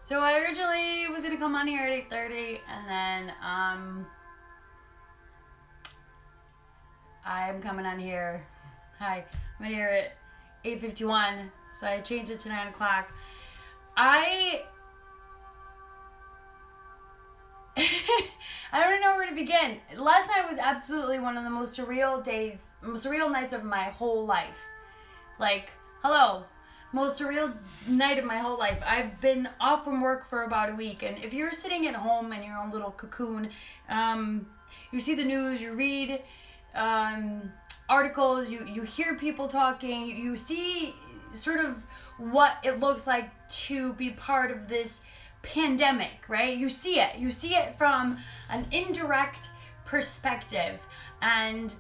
So I originally was gonna come on here at 8:30, and then I'm coming on here. Hi, I'm in here at 8:51. So I changed it to 9 o'clock. I I don't even know where to begin. Last night was absolutely one of the most surreal nights of my whole life. Like, hello, most surreal night of my whole life. I've been off from work for about a week, and if you're sitting at home in your own little cocoon, you see the news, you read articles, you hear people talking, you see sort of what it looks like to be part of this pandemic, right? You see it from an indirect perspective, and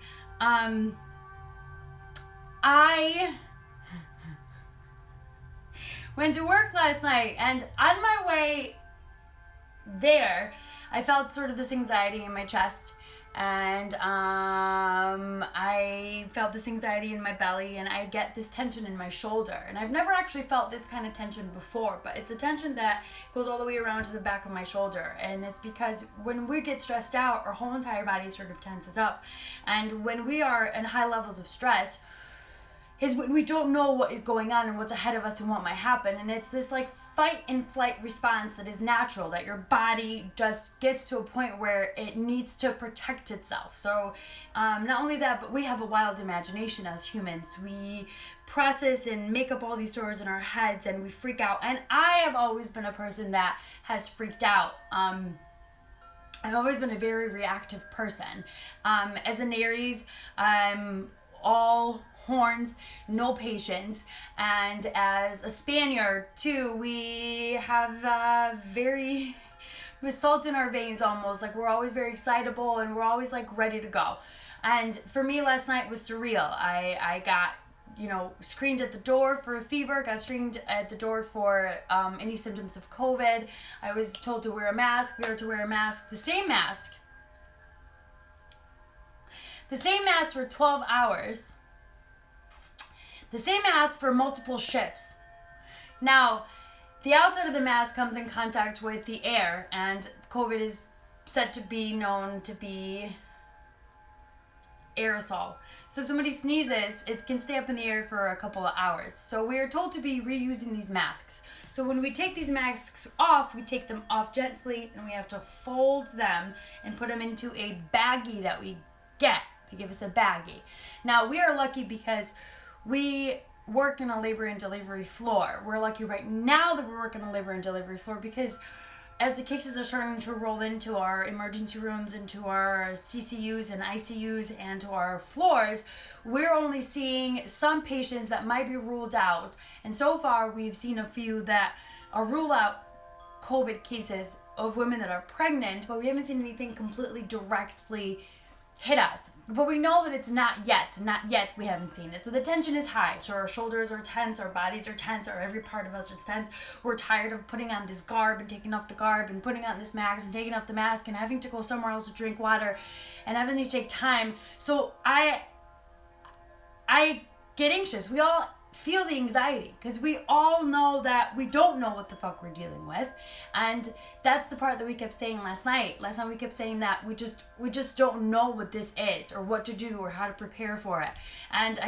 I went to work last night, and on my way there I felt sort of this anxiety in my chest, and I felt this anxiety in my belly, and I get this tension in my shoulder, and I've never actually felt this kind of tension before, but it's a tension that goes all the way around to the back of my shoulder, and it's because when we get stressed out, our whole entire body sort of tenses up, and when we are in high levels of stress is when we don't know what is going on and what's ahead of us and what might happen. And it's this like fight and flight response that is natural, that your body just gets to a point where it needs to protect itself. So not only that, but we have a wild imagination as humans. We process and make up all these stories in our heads, and we freak out. And I have always been a person that has freaked out. I've always been a very reactive person. As an Aries, I'm all horns, no patience, and as a Spaniard too, we have very with salt in our veins almost, like we're always very excitable and we're always like ready to go. And for me last night was surreal. I got screened at the door for a fever, got screened at the door for any symptoms of COVID. I was told to wear a mask. We were to wear a mask, the same mask for 12 hours. The same mask for multiple shifts. Now, the outside of the mask comes in contact with the air, and COVID is said to be known to be aerosol. So if somebody sneezes, it can stay up in the air for a couple of hours. So we are told to be reusing these masks. So when we take these masks off, we take them off gently, and we have to fold them and put them into a baggie that we get. They give us a baggie. Now, we are lucky because we work in a labor and delivery floor. We're lucky right now that we're working a labor and delivery floor because as the cases are starting to roll into our emergency rooms, into our CCUs and ICUs, and to our floors, we're only seeing some patients that might be ruled out. And so far, we've seen a few that are rule out COVID cases of women that are pregnant, but we haven't seen anything completely directly hit us. But we know that it's not yet we haven't seen it. So the tension is high. So our shoulders are tense, our bodies are tense, or every part of us is tense. We're tired of putting on this garb and taking off the garb and putting on this mask and taking off the mask and having to go somewhere else to drink water and having to take time. So I get anxious. We all feel the anxiety because we all know that we don't know what the fuck we're dealing with, and that's the part that we kept saying last night we kept saying that we just don't know what this is or what to do or how to prepare for it. And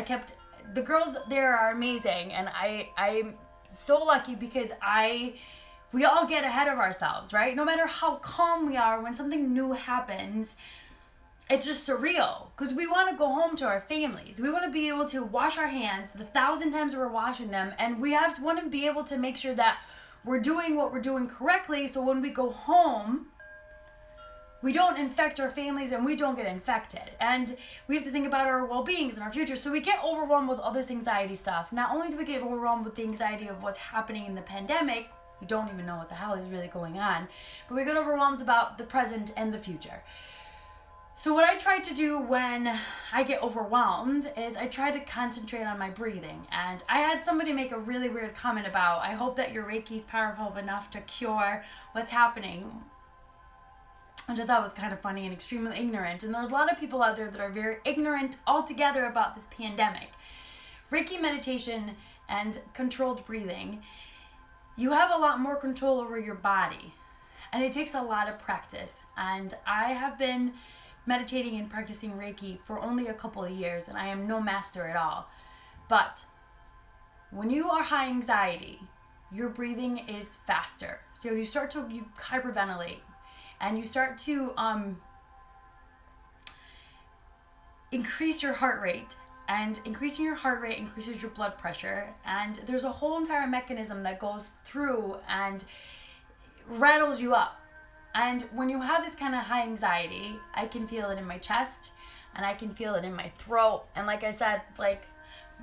the girls there are amazing, and I'm so lucky because we all get ahead of ourselves, right? No matter how calm we are when something new happens, it's just surreal because we want to go home to our families. We want to be able to wash our hands the 1,000 times we're washing them, and we want to be able to make sure that we're doing what we're doing correctly, so when we go home, we don't infect our families and we don't get infected. And we have to think about our well-beings and our future. So we get overwhelmed with all this anxiety stuff. Not only do we get overwhelmed with the anxiety of what's happening in the pandemic, we don't even know what the hell is really going on, but we get overwhelmed about the present and the future. So what I try to do when I get overwhelmed is I try to concentrate on my breathing. And I had somebody make a really weird comment about, I hope that your Reiki is powerful enough to cure what's happening, which I thought was kind of funny and extremely ignorant. And there's a lot of people out there that are very ignorant altogether about this pandemic. Reiki meditation and controlled breathing you have a lot more control over your body. And it takes a lot of practice. And I have been meditating and practicing Reiki for only a couple of years, and I am no master at all. But when you are high anxiety, your breathing is faster. So you hyperventilate, and you start to increase your heart rate. And increasing your heart rate increases your blood pressure. And there's a whole entire mechanism that goes through and rattles you up. And when you have this kind of high anxiety, I can feel it in my chest and I can feel it in my throat. And like I said, like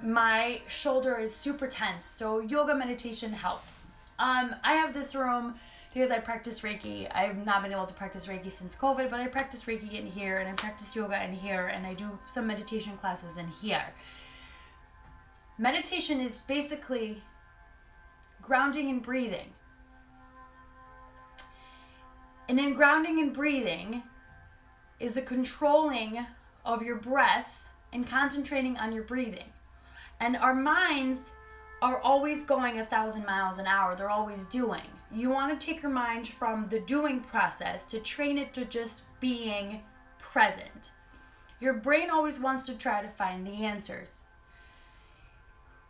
my shoulder is super tense. So yoga meditation helps. I have this room because I practice Reiki. I've not been able to practice Reiki since COVID, but I practice Reiki in here and I practice yoga in here and I do some meditation classes in here. Meditation is basically grounding and breathing. And in grounding and breathing is the controlling of your breath and concentrating on your breathing. And our minds are always going 1,000 miles an hour. They're always doing. You want to take your mind from the doing process to train it to just being present. Your brain always wants to try to find the answers.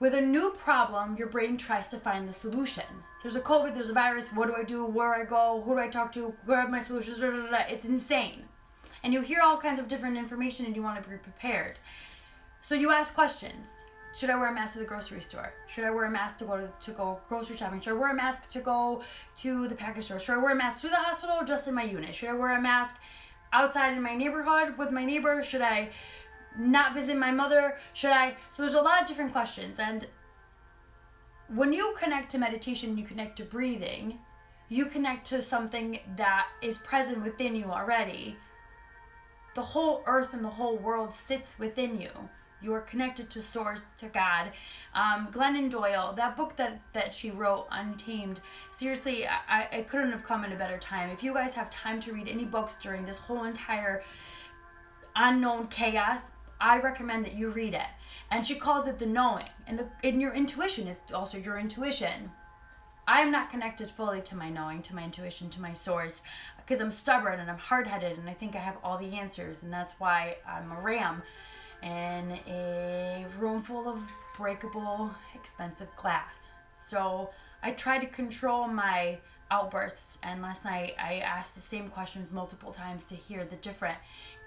With a new problem, your brain tries to find the solution. There's a COVID, there's a virus, what do I do, where do I go, who do I talk to, where are my solutions, It's insane. And you hear all kinds of different information and you want to be prepared. So you ask questions. Should I wear a mask to the grocery store? Should I wear a mask to go grocery shopping? Should I wear a mask to go to the package store? Should I wear a mask to the hospital or just in my unit? Should I wear a mask outside in my neighborhood with my neighbors? Should I not visit my mother? So there's a lot of different questions. And when you connect to meditation, you connect to breathing, you connect to something that is present within you already. The whole earth and the whole world sits within you. You are connected to source, to God. Glennon Doyle, that book that she wrote, Untamed, seriously, I couldn't have come at a better time. If you guys have time to read any books during this whole entire unknown chaos, I recommend that you read it. And she calls it the knowing. And in your intuition, it's also your intuition. I am not connected fully to my knowing, to my intuition, to my source, because I'm stubborn and I'm hard-headed and I think I have all the answers. And that's why I'm a ram in a room full of breakable, expensive glass. So I try to control my outbursts. And last night I asked the same questions multiple times to hear the different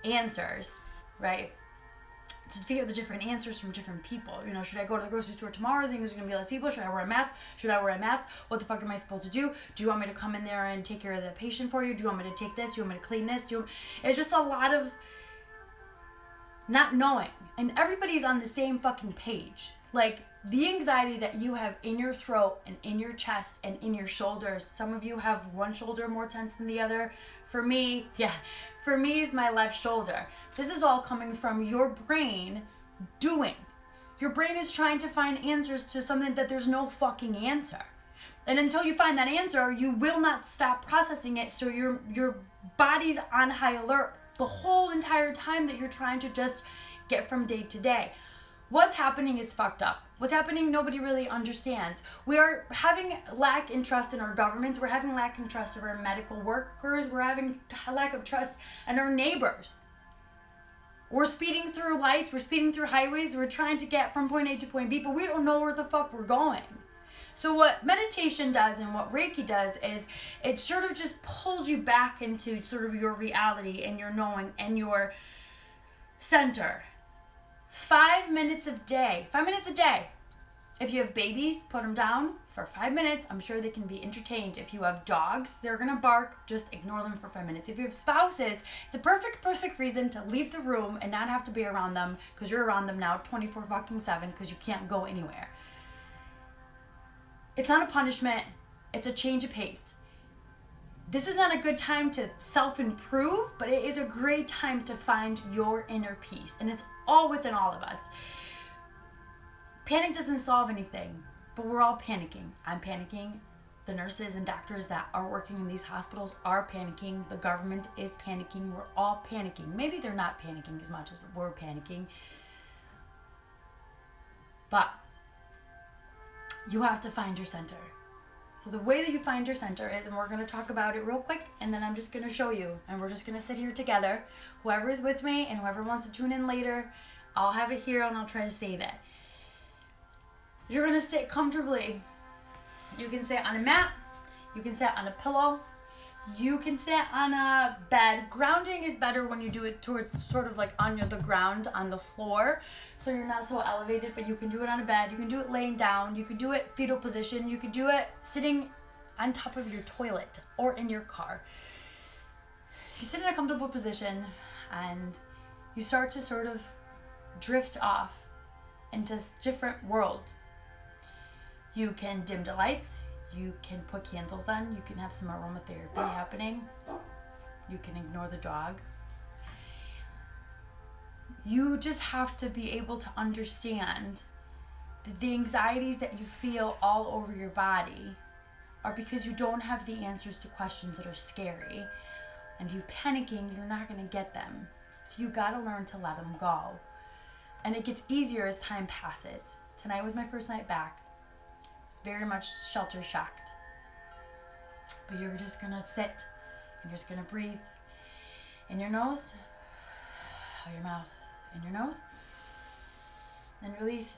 answers, right? To figure the different answers from different people. You know, should I go to the grocery store tomorrow? I think there's going to be less people. Should I wear a mask? Should I wear a mask? What the fuck am I supposed to do? Do you want me to come in there and take care of the patient for you? Do you want me to take this? Do you want me to clean this? It's just a lot of not knowing. And everybody's on the same fucking page. Like, the anxiety that you have in your throat and in your chest and in your shoulders. Some of you have one shoulder more tense than the other. For me is my left shoulder. This is all coming from your brain doing. Your brain is trying to find answers to something that there's no fucking answer. And until you find that answer, you will not stop processing it. So your body's on high alert the whole entire time that you're trying to just get from day to day. What's happening is fucked up. What's happening, nobody really understands. We are having lack in trust in our governments. We're having lack in trust of our medical workers. We're having lack of trust in our neighbors. We're speeding through lights. We're speeding through highways. We're trying to get from point A to point B, but we don't know where the fuck we're going. So what meditation does and what Reiki does is it sort of just pulls you back into sort of your reality and your knowing and your center. 5 minutes a day. 5 minutes a day. If you have babies, put them down for 5 minutes. I'm sure they can be entertained. If you have dogs, they're going to bark. Just ignore them for 5 minutes. If you have spouses, it's a perfect reason to leave the room and not have to be around them because you're around them now 24/7 because you can't go anywhere. It's not a punishment. It's a change of pace. This is not a good time to self-improve, but it is a great time to find your inner peace. And it's all within all of us. Panic doesn't solve anything, but we're all panicking. I'm panicking. The nurses and doctors that are working in these hospitals are panicking. The government is panicking. We're all panicking. Maybe they're not panicking as much as we're panicking. But you have to find your center. So the way that you find your center is, and we're going to talk about it real quick, and then I'm just going to show you, and we're just going to sit here together. Whoever is with me and whoever wants to tune in later, I'll have it here and I'll try to save it. You're going to sit comfortably. You can sit on a mat. You can sit on a pillow. You can sit on a bed. Grounding is better when you do it towards sort of like on the ground, on the floor. So you're not so elevated, but you can do it on a bed. You can do it laying down. You can do it fetal position. You can do it sitting on top of your toilet or in your car. You sit in a comfortable position and you start to sort of drift off into a different world. You can dim the lights. You can put candles on. You can have some aromatherapy happening. You can ignore the dog. You just have to be able to understand that the anxieties that you feel all over your body are because you don't have the answers to questions that are scary. And you panicking, you're not going to get them. So you got to learn to let them go. And it gets easier as time passes. Tonight was my first night back. Very much shelter shocked. But you're just gonna sit and you're just gonna breathe in your nose, out your mouth, in your nose, and release.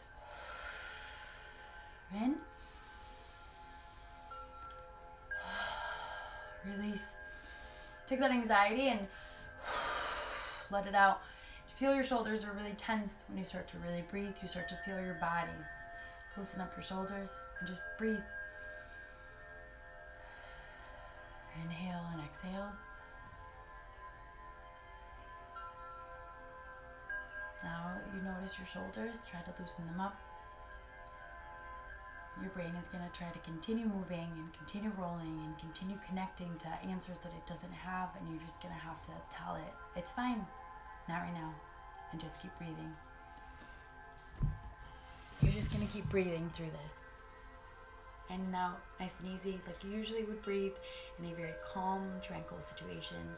In, release. Take that anxiety and let it out. You feel your shoulders are really tense when you start to really breathe. You start to feel your body. Loosen up your shoulders and just breathe. Inhale and exhale. Now you notice your shoulders, try to loosen them up. Your brain is going to try to continue moving and continue rolling and continue connecting to answers that it doesn't have, and you're just going to have to tell it, it's fine, not right now, and just keep breathing. You're just going to keep breathing through this. In and out, nice and easy, like you usually would breathe in a very calm, tranquil situation.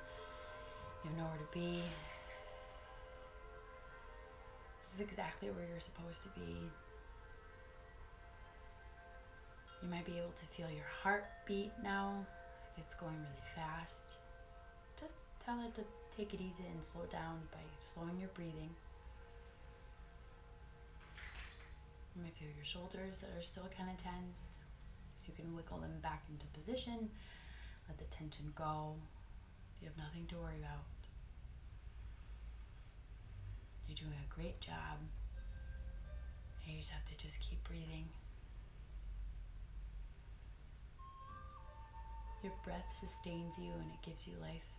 You have nowhere to be. This is exactly where you're supposed to be. You might be able to feel your heartbeat now. If it's going really fast, just tell it to take it easy and slow down by slowing your breathing. You might feel your shoulders that are still kind of tense. You can wiggle them back into position. Let the tension go. You have nothing to worry about. You're doing a great job. And you just have to just keep breathing. Your breath sustains you and it gives you life.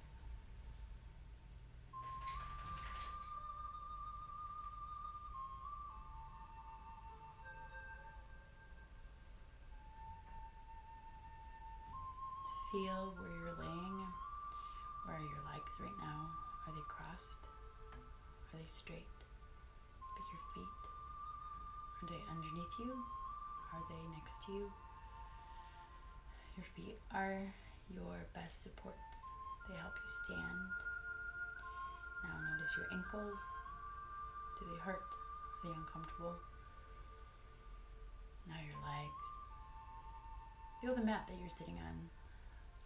Feel where you're laying. Where are your legs right now? Are they crossed? Are they straight? But your feet, are they underneath you? Are they next to you? Your feet are your best supports. They help you stand. Now notice your ankles. Do they hurt? Are they uncomfortable? Now your legs. Feel the mat that you're sitting on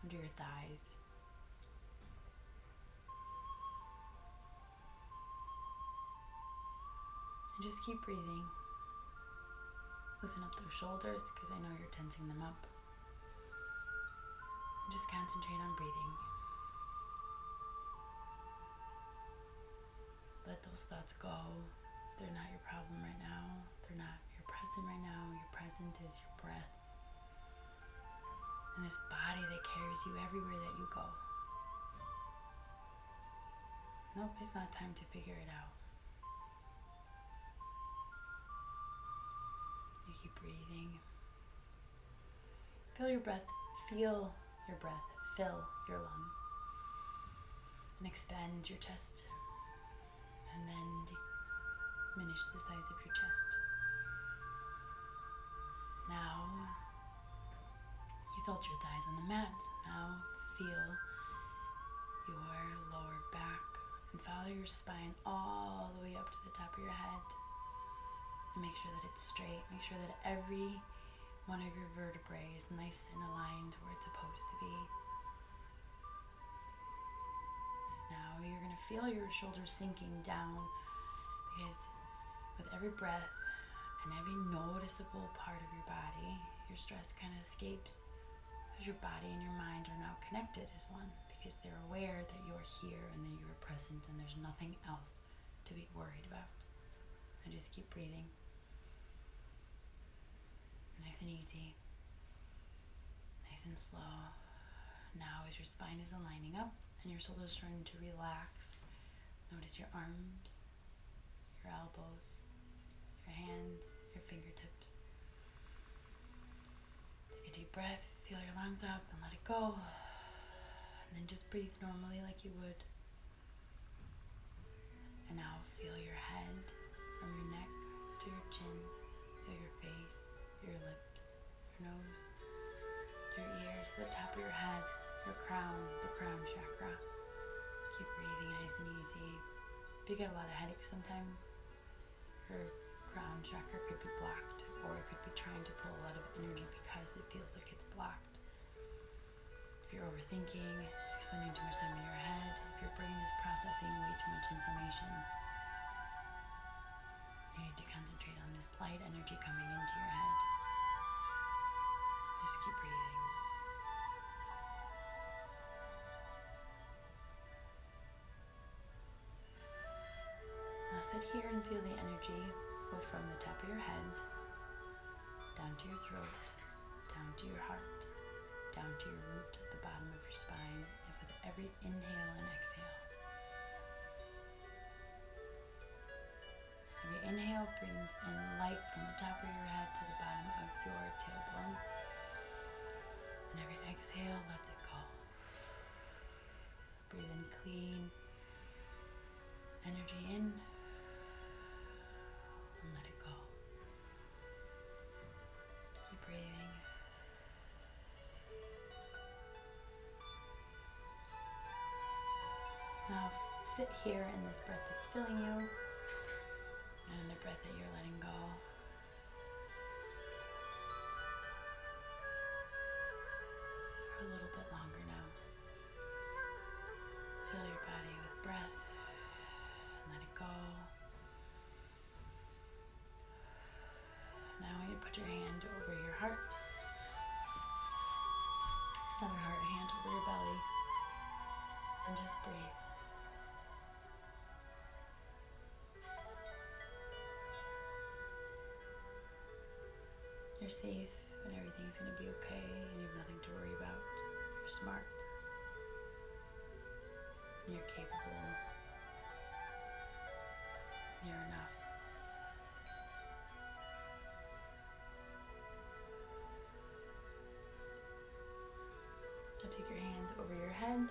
under your thighs. And just keep breathing. Loosen up those shoulders because I know you're tensing them up. And just concentrate on breathing. Let those thoughts go. They're not your problem right now. They're not your present right now. Your present is your breath. And this body that carries you everywhere that you go. Nope, it's not time to figure it out. You keep breathing. Feel your breath, fill your lungs. And expand your chest. And then diminish the size of your chest. Now, you felt your thighs on the mat. Now feel your lower back and follow your spine all the way up to the top of your head. And make sure that it's straight. Make sure that every one of your vertebrae is nice and aligned where it's supposed to be. Now you're going to feel your shoulders sinking down, because with every breath and every noticeable part of your body, your stress kind of escapes, because your body and your mind are now connected as one, because they're aware that you're here and that you're present and there's nothing else to be worried about. And just keep breathing. Nice and easy. Nice and slow. Now as your spine is aligning up and your shoulders starting to relax, notice your arms, your elbows, your hands, your fingertips. Take a deep breath, feel your lungs up and let it go. And then just breathe normally like you would. And now feel your head from your neck to your chin. Feel your face, your lips, your nose, your ears, the top of your head, your crown, the crown chakra. Keep breathing nice and easy. If you get a lot of headaches sometimes, your crown chakra could be blocked, or it could be trying to pull a lot of energy because it feels like it's blocked. If you're overthinking, you're spending too much time in your head, if your brain is processing way too much information, you need to concentrate on this light energy coming into your head. Just keep breathing. Now sit here and feel the energy go from the top of your head, down to your throat, down to your heart, down to your root at the bottom of your spine, and with every inhale and exhale. Every inhale brings in light from the top of your head to the bottom of your tailbone. And every exhale lets it go. Breathe in clean energy in and let it go. Keep breathing. Now sit here in this breath that's filling you, and in the breath that you're letting go. For a little bit longer now. Fill your body with breath and let it go. Now you put your hand over your heart. Another heart hand over your belly. And just breathe. You're safe and everything's going to be okay and you have nothing to worry about. You're smart. You're capable. You're enough. Now take your hands over your head,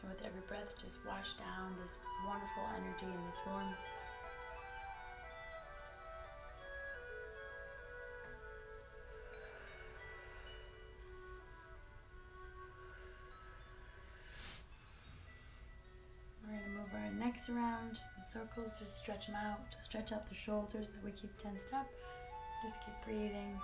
and with every breath just wash down this wonderful energy and this warmth. Necks around in circles, just stretch them out, stretch out the shoulders that we keep tensed up. Just keep breathing.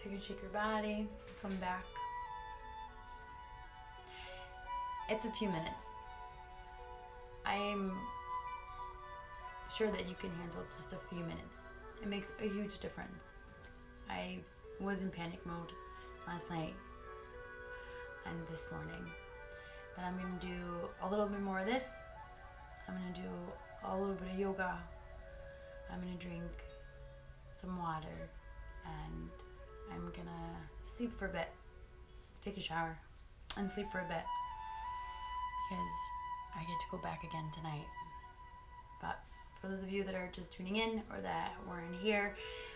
You can shake your body, come back. It's a few minutes. I'm sure that you can handle just a few minutes. It makes a huge difference. I was in panic mode last night and this morning, but I'm going to do a little bit more of this. I'm going to do a little bit of yoga. I'm going to drink some water, and I'm going to sleep for a bit, take a shower, and sleep for a bit, because I get to go back again tonight. But for those of you that are just tuning in or that weren't here,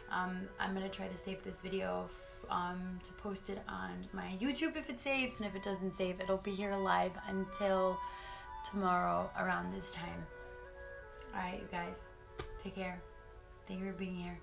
I'm going to try to save this video to post it on my YouTube if it saves, and if it doesn't save, it'll be here live until tomorrow around this time. Alright, you guys, take care. Thank you for being here.